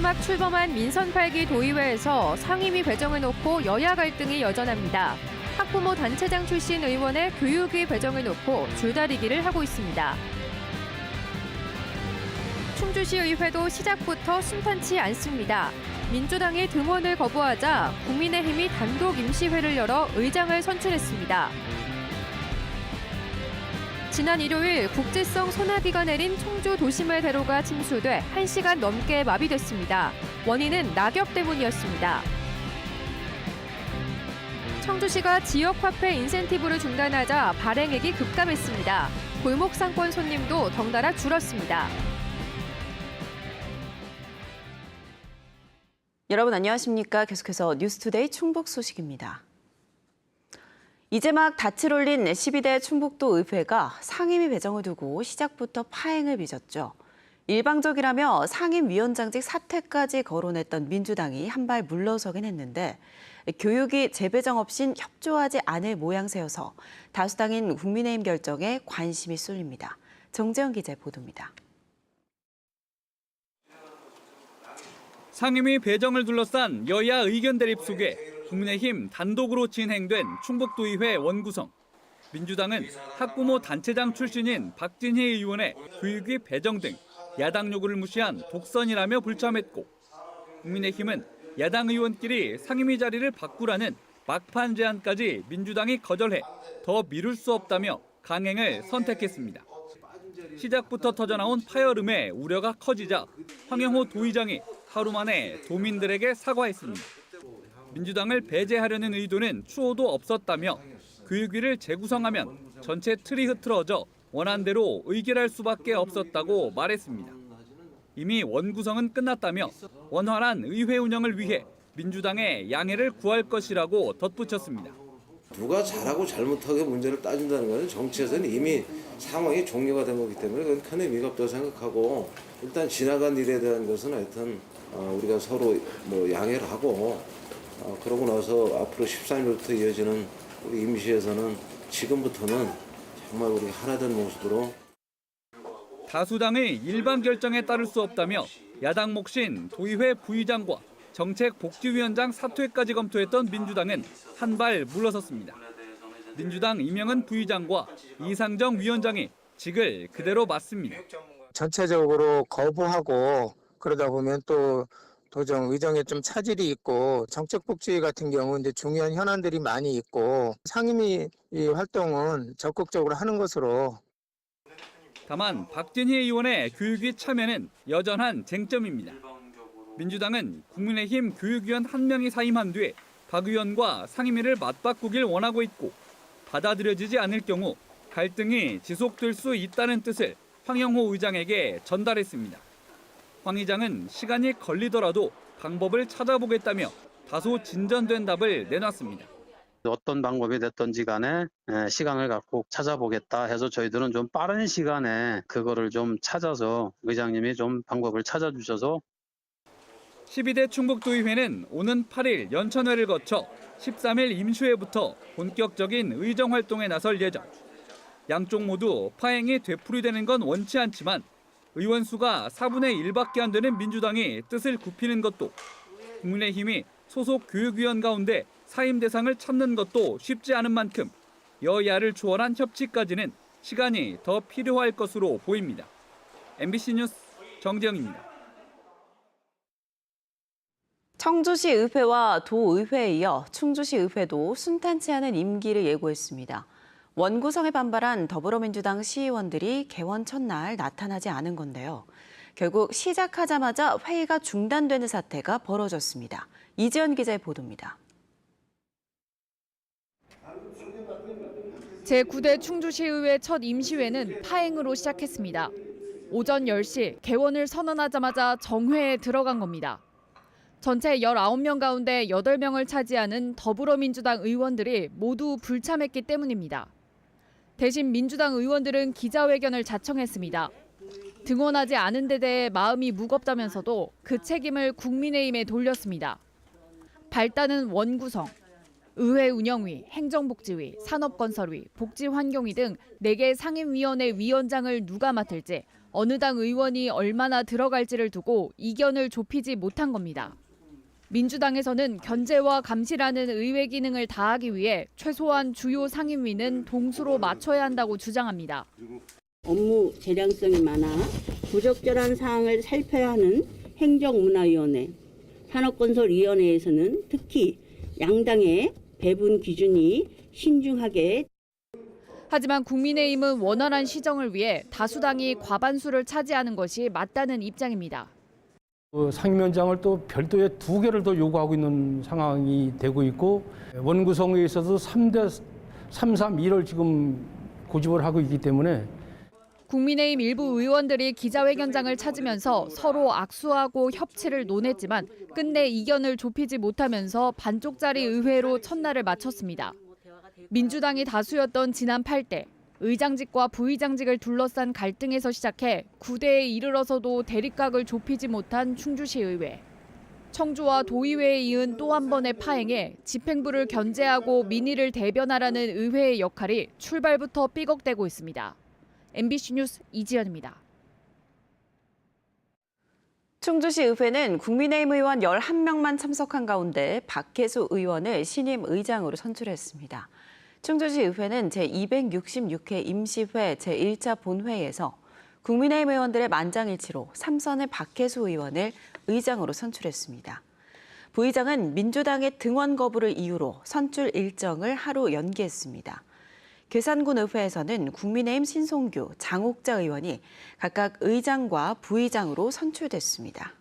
막 출범한 민선 8기 도의회에서 상임위 배정을 놓고 여야 갈등이 여전합니다. 학부모 단체장 출신 의원의 교육위 배정을 놓고 줄다리기를 하고 있습니다. 충주시 의회도 시작부터 순탄치 않습니다. 민주당이 등원을 거부하자 국민의힘이 단독 임시회를 열어 의장을 선출했습니다. 지난 일요일 국제성 소나기가 내린 청주 도심의 대로가 침수돼 1시간 넘게 마비됐습니다. 원인은 낙엽 때문이었습니다. 청주시가 지역화폐 인센티브를 중단하자 발행액이 급감했습니다. 골목 상권 손님도 덩달아 줄었습니다. 여러분 안녕하십니까? 계속해서 뉴스투데이 충북 소식입니다. 이제 막 닻을 올린 12대 충북도 의회가 상임위 배정을 두고 시작부터 파행을 빚었죠. 일방적이라며 상임위원장직 사퇴까지 거론했던 민주당이 한 발 물러서긴 했는데 교육이 재배정 없인 협조하지 않을 모양새여서 다수당인 국민의힘 결정에 관심이 쏠립니다. 정재현 기자의 보도입니다. 상임위 배정을 둘러싼 여야 의견 대립 속에 국민의힘 단독으로 진행된 충북도의회 원구성. 민주당은 학부모 단체장 출신인 박진희 의원의 교육위 배정 등 야당 요구를 무시한 독선이라며 불참했고, 국민의힘은 야당 의원끼리 상임위 자리를 바꾸라는 막판 제안까지 민주당이 거절해 더 미룰 수 없다며 강행을 선택했습니다. 시작부터 터져나온 파열음에 우려가 커지자 황영호 도의장이 하루 만에 도민들에게 사과했습니다. 민주당을 배제하려는 의도는 추호도 없었다며 교육위를 재구성하면 전체 틀이 흐트러져 원안대로 의결할 수밖에 없었다고 말했습니다. 이미 원구성은 끝났다며 원활한 의회 운영을 위해 민주당의 양해를 구할 것이라고 덧붙였습니다. 누가 잘하고 잘못하게 문제를 따진다는 것은 정치에서는 이미 상황이 종료가 된 거기 때문에 그건 큰 의미가 없다고 생각하고, 일단 지나간 일에 대한 것은 하여튼 우리가 서로 양해를 하고 그러고 나서 앞으로 13일부터 이어지는 우리 임시에서는 지금부터는 정말 우리 하나된 모습으로. 다수당의 일반 결정에 따를 수 없다며 야당 몫인 도의회 부의장과 정책복지위원장 사퇴까지 검토했던 민주당은 한 발 물러섰습니다. 민주당 이명은 부의장과 이상정 위원장이 직을 그대로 맡습니다. 전체적으로 거부하고 그러다 보면 또 도정 의정에 좀 차질이 있고, 정책복지위 같은 경우 이제 중요한 현안들이 많이 있고 상임위 활동은 적극적으로 하는 것으로. 다만 박진희 의원의 교육위 참여는 여전한 쟁점입니다. 민주당은 국민의힘 교육위원 1명이 사임한 뒤에 박 의원과 상임위를 맞바꾸길 원하고 있고, 받아들여지지 않을 경우 갈등이 지속될 수 있다는 뜻을 황영호 의장에게 전달했습니다. 황 의장은 시간이 걸리더라도 방법을 찾아보겠다며 다소 진전된 답을 내놨습니다. 어떤 방법이 됐든지 간에 시간을 갖고 찾아보겠다 해서 저희들은 좀 빠른 시간에 그거를 좀 찾아서 의장님이 좀 방법을 찾아주셔서. 12대 충북도의회는 오는 8일 연천회를 거쳐 13일 임시회부터 본격적인 의정 활동에 나설 예정. 양쪽 모두 파행이 되풀이되는 건 원치 않지만 의원 수가 4분의 1밖에 안 되는 민주당이 뜻을 굽히는 것도, 국민의힘이 소속 교육위원 가운데 사임 대상을 찾는 것도 쉽지 않은 만큼 여야를 초월한 협치까지는 시간이 더 필요할 것으로 보입니다. MBC 뉴스 정재영입니다. 청주시 의회와 도의회에 이어 충주시 의회도 순탄치 않은 임기를 예고했습니다. 원구성에 반발한 더불어민주당 시의원들이 개원 첫날 나타나지 않은 건데요. 결국 시작하자마자 회의가 중단되는 사태가 벌어졌습니다. 이지연 기자의 보도입니다. 제9대 충주시의회 첫 임시회는 파행으로 시작했습니다. 오전 10시 개원을 선언하자마자 정회에 들어간 겁니다. 전체 19명 가운데 8명을 차지하는 더불어민주당 의원들이 모두 불참했기 때문입니다. 대신 민주당 의원들은 기자회견을 자청했습니다. 등원하지 않은 데 대해 마음이 무겁다면서도 그 책임을 국민의힘에 돌렸습니다. 발단은 원구성, 의회 운영위, 행정복지위, 산업건설위, 복지환경위 등 4개 상임위원회 위원장을 누가 맡을지 어느 당 의원이 얼마나 들어갈지를 두고 이견을 좁히지 못한 겁니다. 민주당에서는 견제와 감시라는 의회 기능을 다하기 위해 최소한 주요 상임위는 동수로 맞춰야 한다고 주장합니다. 업무 재량성이 많아 부적절한 사항을 살펴야 하는 행정문화위원회, 산업건설위원회에서는 특히 양당의 배분 기준이 신중하게. 하지만 국민의힘은 원활한 시정을 위해 다수당이 과반수를 차지하는 것이 맞다는 입장입니다. 상임위원장을 또 별도의 2개를 더 요구하고 있는 상황이 되고 있고 원구성에서도 3대3-3-2를 지금 고집을 하고 있기 때문에 국민의힘 일부 의원들이 기자회견장을 찾으면서 서로 악수하고 협치를 논했지만 끝내 이견을 좁히지 못하면서 반쪽짜리 의회로 첫날을 마쳤습니다. 민주당이 다수였던 지난 8대, 의장직과 부의장직을 둘러싼 갈등에서 시작해 9대에 이르러서도 대립각을 좁히지 못한 충주시의회. 청주와 도의회에 이은 또 한 번의 파행에 집행부를 견제하고 민의를 대변하라는 의회의 역할이 출발부터 삐걱대고 있습니다. MBC 뉴스 이지연입니다. 충주시 의회는 국민의힘 의원 11명만 참석한 가운데 박혜수 의원을 신임 의장으로 선출했습니다. 충주시 의회는 제266회 임시회 제1차 본회의에서 국민의힘 의원들의 만장일치로 3선의 박혜수 의원을 의장으로 선출했습니다. 부의장은 민주당의 등원 거부를 이유로 선출 일정을 하루 연기했습니다. 괴산군 의회에서는 국민의힘 신송규, 장옥자 의원이 각각 의장과 부의장으로 선출됐습니다.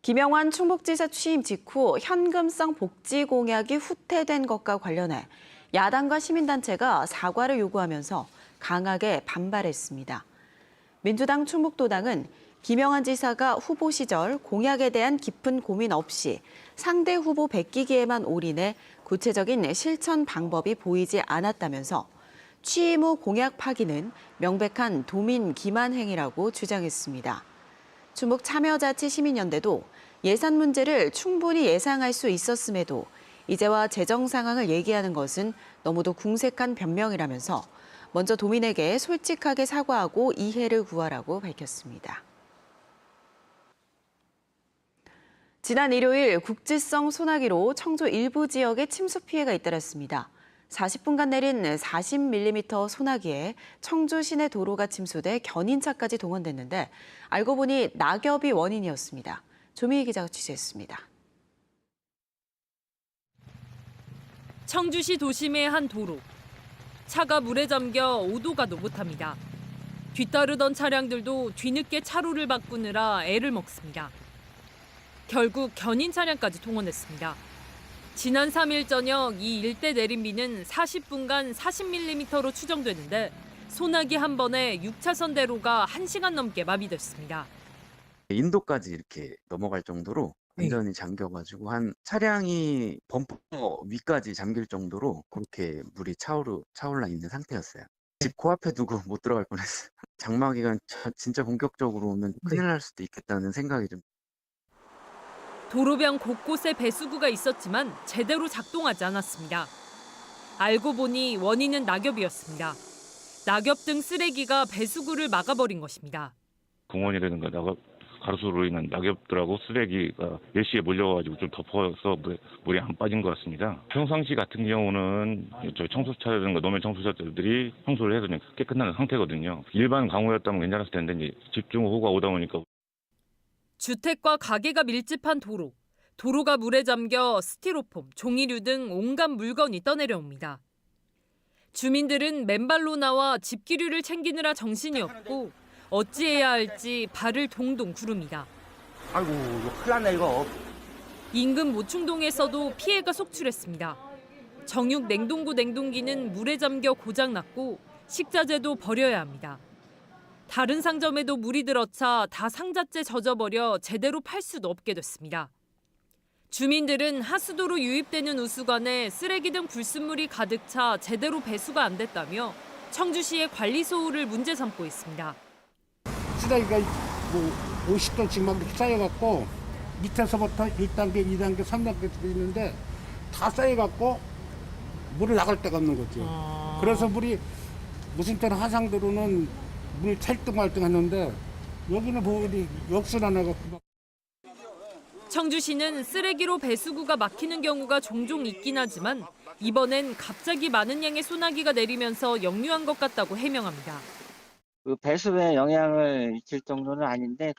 김영환 충북지사 취임 직후 현금성 복지 공약이 후퇴된 것과 관련해 야당과 시민단체가 사과를 요구하면서 강하게 반발했습니다. 민주당 충북도당은 김영환 지사가 후보 시절 공약에 대한 깊은 고민 없이 상대 후보 베끼기에만 올인해 구체적인 실천 방법이 보이지 않았다면서 취임 후 공약 파기는 명백한 도민 기만 행위라고 주장했습니다. 충북 참여자치시민연대도 예산 문제를 충분히 예상할 수 있었음에도 이제와 재정 상황을 얘기하는 것은 너무도 궁색한 변명이라면서 먼저 도민에게 솔직하게 사과하고 이해를 구하라고 밝혔습니다. 지난 일요일 국지성 소나기로 청주 일부 지역에 침수 피해가 잇따랐습니다. 40분간 내린 40mm 소나기에 청주 시내 도로가 침수돼 견인차까지 동원됐는데 알고 보니 낙엽이 원인이었습니다. 조미희 기자가 취재했습니다. 청주시 도심의 한 도로. 차가 물에 잠겨 오도 가도 못합니다. 뒤따르던 차량들도 뒤늦게 차로를 바꾸느라 애를 먹습니다. 결국 견인 차량까지 동원했습니다. 지난 3일 저녁 이 일대 내린 비는 40분간 40mm로 추정되는데 소나기 한 번에 6차선 대로가 1시간 넘게 마비됐습니다. 인도까지 이렇게 넘어갈 정도로 완전히 잠겨가지고 한 차량이 범퍼 위까지 잠길 정도로 그렇게 물이 차올라 있는 상태였어요. 집 코앞에 두고 못 들어갈 뻔했어요. 장마 기간 진짜 본격적으로 오면 큰일 날 수도 있겠다는 생각이 좀. 도로변 곳곳에 배수구가 있었지만 제대로 작동하지 않았습니다. 알고 보니 원인은 낙엽이었습니다. 낙엽 등 쓰레기가 배수구를 막아버린 것입니다. 공원이라든가 가로수로 인한 낙엽들하고 쓰레기가 예시에 몰려가지고 좀 덮어서 물이 안 빠진 것 같습니다. 평상시 같은 경우는 청소차라든가 노면 청소차들이 청소를 해서 그냥 깨끗한 상태거든요. 일반 강우였다면 괜찮았을 텐데 이제 집중호우가 오다 보니까. 주택과 가게가 밀집한 도로. 도로가 물에 잠겨 스티로폼, 종이류 등 온갖 물건이 떠내려옵니다. 주민들은 맨발로 나와 집기류를 챙기느라 정신이 없고 어찌해야 할지 발을 동동 구릅니다. 아이고, 이거 큰일 났네, 이거. 인근 모충동에서도 피해가 속출했습니다. 정육 냉동고 냉동기는 물에 잠겨 고장났고 식자재도 버려야 합니다. 다른 상점에도 물이 들어차 다 상자째 젖어버려 제대로 팔 수도 없게 됐습니다. 주민들은 하수도로 유입되는 우수관에 쓰레기 등 불순물이 가득 차 제대로 배수가 안 됐다며 청주시의 관리 소홀을 문제 삼고 있습니다. 쓰레기가 뭐 50톤씩 막 쌓여갖고 밑에서부터 1단계, 2단계, 3단계도 있는데 다 쌓여갖고 물을 나갈 데가 없는 거죠. 그래서 물이 무슨 때는 하상도로는 물 찰뚱말뚱했는데 여기는 보니 역순환해갖고 청주시는 쓰레기로 배수구가 막히는 경우가 종종 있긴 하지만 이번엔 갑자기 많은 양의 소나기가 내리면서 역류한 것 같다고 해명합니다. 그 배수에 영향을 미칠 정도는 아닌데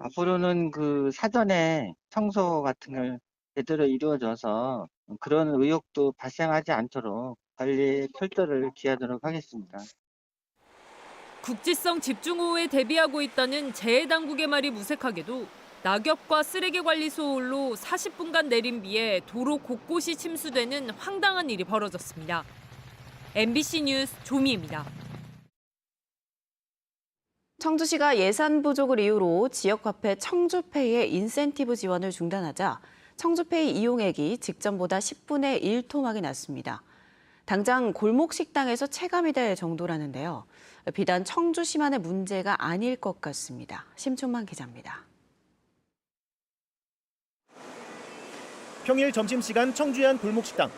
앞으로는 그 사전에 청소 같은 걸 제대로 이루어져서 그런 의혹도 발생하지 않도록 관리 철저를 기하도록 하겠습니다. 국지성 집중호우에 대비하고 있다는 재해당국의 말이 무색하게도 낙엽과 쓰레기 관리 소홀로 40분간 내린 비에 도로 곳곳이 침수되는 황당한 일이 벌어졌습니다. MBC 뉴스 조미입니다. 청주시가 예산 부족을 이유로 지역화폐 청주페이의 인센티브 지원을 중단하자 청주페이 이용액이 직전보다 10분의 1 토막이 났습니다. 당장 골목 식당에서 체감이 될 정도라는데요. 비단 청주시만의 문제가 아닐 것 같습니다. 심춘만 기자입니다. 평일 점심시간 청주의 한 골목식당.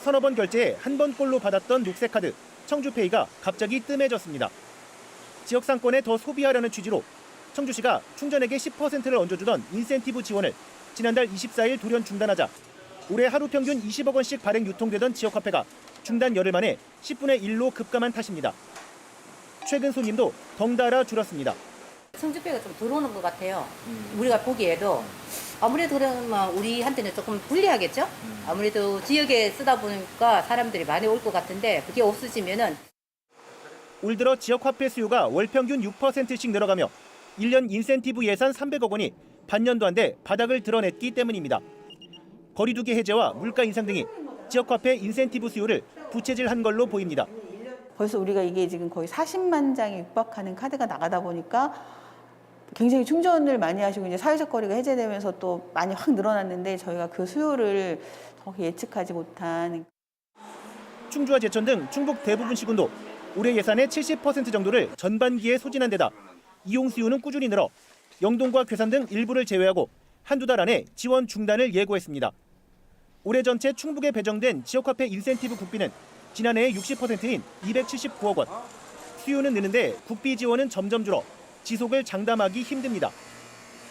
서너 번 결제해 한 번꼴로 받았던 녹색카드 청주페이가 갑자기 뜸해졌습니다. 지역 상권에 더 소비하려는 취지로 청주시가 충전액의 10%를 얹어주던 인센티브 지원을 지난달 24일 돌연 중단하자 올해 하루 평균 20억 원씩 발행 유통되던 지역화폐가 중단 열흘 만에 10분의 1로 급감한 탓입니다. 최근 손님도 덩달아 줄었습니다. 청주페이가 좀 들어오는 것 같아요. 우리가 보기에도 아무래도 그러면 우리한테는 조금 불리하겠죠? 아무래도 지역에 쓰다 보니까 사람들이 많이 올 것 같은데 그게 없어지면은 올 들어 지역화폐 수요가 월 평균 6%씩 늘어가며 1년 인센티브 예산 300억 원이 반년도 안 돼 바닥을 드러냈기 때문입니다. 거리두기 해제와 물가 인상 등이 지역화폐 인센티브 수요를 부채질한 걸로 보입니다. 벌써 우리가 이게 지금 거의 40만 장에 육박하는 카드가 나가다 보니까 굉장히 충전을 많이 하시고 이제 사회적 거리가 해제되면서 또 많이 확 늘어났는데 저희가 그 수요를 정확히 예측하지 못한. 충주와 제천 등 충북 대부분 시군도 올해 예산의 70% 정도를 전반기에 소진한 데다 이용 수요는 꾸준히 늘어 영동과 괴산 등 일부를 제외하고 한두 달 안에 지원 중단을 예고했습니다. 올해 전체 충북에 배정된 지역화폐 인센티브 국비는 지난해의 60%인 279억 원. 수요는 느는데 국비 지원은 점점 줄어 지속을 장담하기 힘듭니다.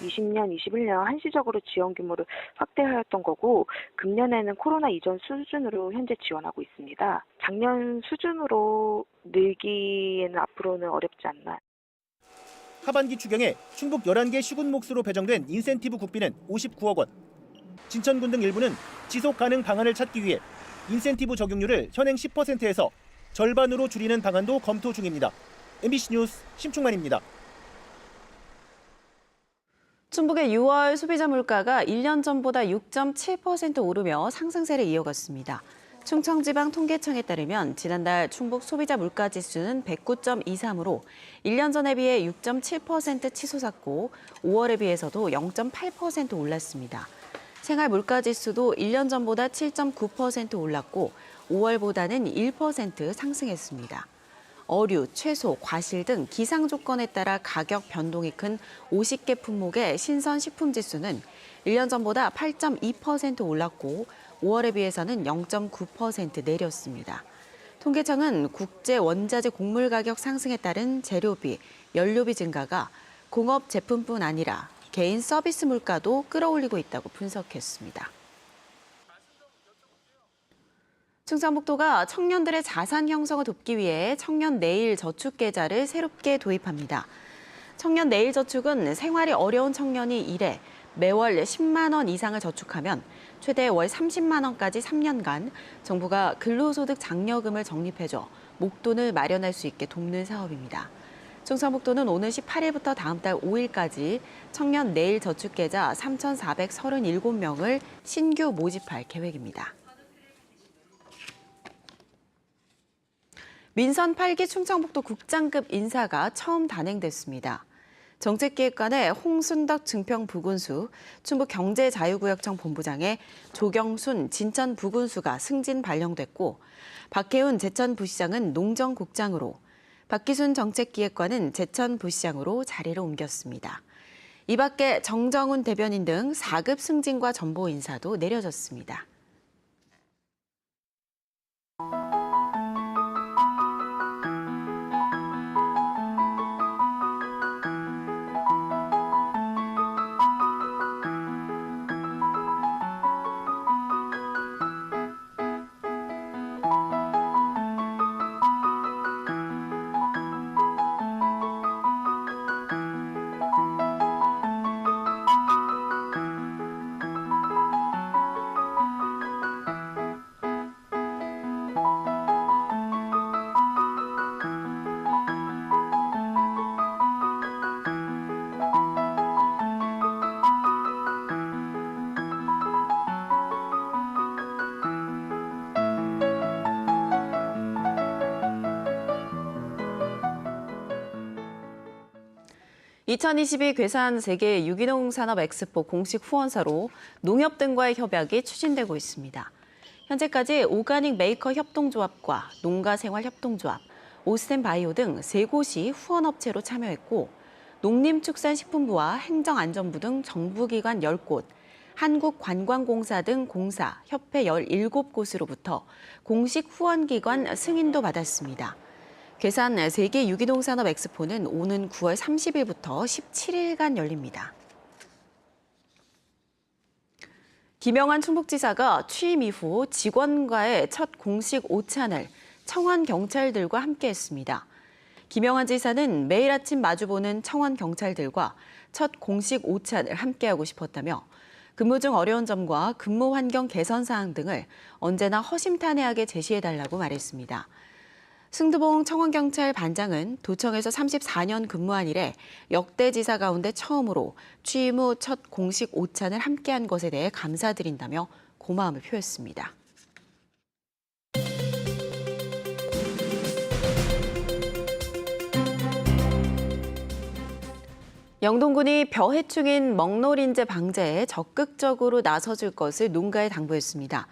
20년, 21년 한시적으로 지원 규모를 확대하였던 거고 금년에는 코로나 이전 수준으로 현재 지원하고 있습니다. 작년 수준으로 늘기에는 앞으로는 어렵지 않나. 하반기 추경에 충북 11개 시군 몫으로 배정된 인센티브 국비는 59억 원. 진천군 등 일부는 지속 가능 방안을 찾기 위해 인센티브 적용률을 현행 10%에서 절반으로 줄이는 방안도 검토 중입니다. MBC 뉴스 심충만입니다. 충북의 6월 소비자 물가가 1년 전보다 6.7% 오르며 상승세를 이어갔습니다. 충청지방통계청에 따르면 지난달 충북 소비자 물가지수는 109.23으로 1년 전에 비해 6.7% 치솟았고 5월에 비해서도 0.8% 올랐습니다. 생활 물가지수도 1년 전보다 7.9% 올랐고 5월보다는 1% 상승했습니다. 어류, 채소, 과실 등 기상 조건에 따라 가격 변동이 큰 50개 품목의 신선 식품 지수는 1년 전보다 8.2% 올랐고 5월에 비해서는 0.9% 내렸습니다. 통계청은 국제 원자재 곡물 가격 상승에 따른 재료비, 연료비 증가가 공업 제품뿐 아니라 개인 서비스 물가도 끌어올리고 있다고 분석했습니다. 충청북도가 청년들의 자산 형성을 돕기 위해 청년 내일 저축 계좌를 새롭게 도입합니다. 청년 내일 저축은 생활이 어려운 청년이 일해 매월 10만 원 이상을 저축하면 최대 월 30만 원까지 3년간 정부가 근로소득 장려금을 적립해줘 목돈을 마련할 수 있게 돕는 사업입니다. 충청북도는 오는 18일부터 다음 달 5일까지 청년 내일 저축 계좌 3,437명을 신규 모집할 계획입니다. 민선 8기 충청북도 국장급 인사가 처음 단행됐습니다. 정책기획관의 홍순덕 증평부군수, 충북경제자유구역청 본부장의 조경순 진천부군수가 승진 발령됐고 박혜훈 제천부시장은 농정국장으로, 박기순 정책기획관은 제천부시장으로 자리를 옮겼습니다. 이 밖에 정정훈 대변인 등 4급 승진과 전보 인사도 내려졌습니다. 2022 괴산 세계 유기농 산업 엑스포 공식 후원사로 농협 등과의 협약이 추진되고 있습니다. 현재까지 오가닉 메이커 협동조합과 농가생활협동조합, 오스템 바이오 등 3곳이 후원업체로 참여했고 농림축산식품부와 행정안전부 등 정부기관 10곳, 한국관광공사 등 공사, 협회 17곳으로부터 공식 후원기관 승인도 받았습니다. 괴산 세계 유기농 산업 엑스포는 오는 9월 30일부터 17일간 열립니다. 김영환 충북지사가 취임 이후 직원과의 첫 공식 오찬을 청원경찰들과 함께했습니다. 김영환 지사는 매일 아침 마주보는 청원경찰들과 첫 공식 오찬을 함께하고 싶었다며 근무 중 어려운 점과 근무 환경 개선 사항 등을 언제나 허심탄회하게 제시해달라고 말했습니다. 승두봉 청원경찰 반장은 도청에서 34년 근무한 이래 역대 지사 가운데 처음으로 취임 후 첫 공식 오찬을 함께한 것에 대해 감사드린다며 고마움을 표했습니다. 영동군이 벼해충인 먹노린재 방제에 적극적으로 나서줄 것을 농가에 당부했습니다.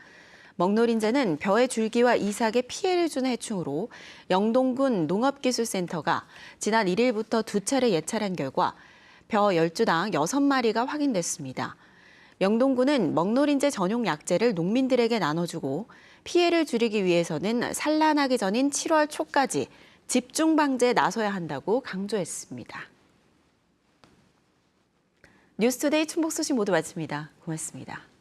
먹노린재는 벼의 줄기와 이삭에 피해를 주는 해충으로 영동군 농업기술센터가 지난 1일부터 2차례 예찰한 결과 벼 10주당 6마리가 확인됐습니다. 영동군은 먹노린재 전용 약재를 농민들에게 나눠주고 피해를 줄이기 위해서는 산란하기 전인 7월 초까지 집중 방제에 나서야 한다고 강조했습니다. 뉴스투데이 충북 소식 모두 마칩니다. 고맙습니다.